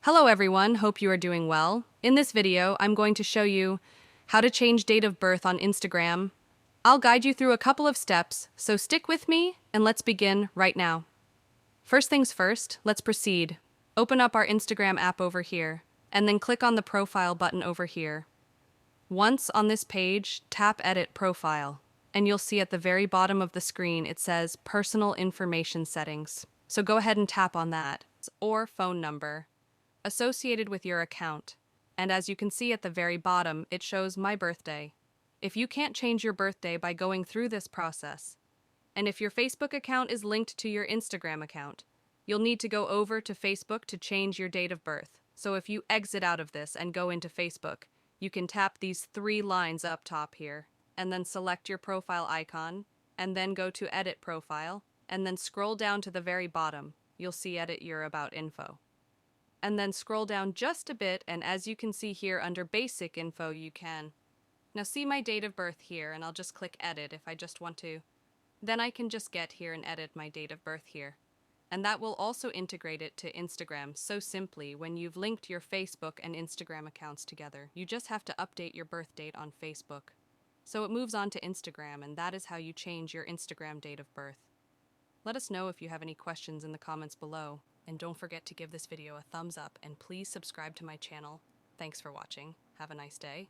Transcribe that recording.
Hello everyone, hope you are doing well. In this video, I'm going to show you how to change date of birth on Instagram. I'll guide you through a couple of steps, so stick with me and let's begin right now. First things first, let's proceed. Open up our Instagram app over here, and then click on the profile button over here. Once on this page, tap Edit Profile, and you'll see at the very bottom of the screen it says Personal Information Settings. So go ahead and tap on that, or phone number associated with your account. And as you can see at the very bottom, it shows my birthday. If you can't change your birthday by going through this process, and if your Facebook account is linked to your Instagram account, you'll need to go over to Facebook to change your date of birth. So if you exit out of this and go into Facebook, you can tap these three lines up top here, and then select your profile icon, and then go to Edit Profile, and then scroll down to the very bottom. You'll see Edit Your About Info. And then scroll down just a bit, and as you can see here under Basic Info, you can now see my date of birth here, and I'll just click Edit if I just want to. Then I can just get here and edit my date of birth here. And that will also integrate it to Instagram so simply when you've linked your Facebook and Instagram accounts together. You just have to update your birth date on Facebook. So it moves on to Instagram, and that is how you change your Instagram date of birth. Let us know if you have any questions in the comments below. And don't forget to give this video a thumbs up and please subscribe to my channel. Thanks for watching. Have a nice day.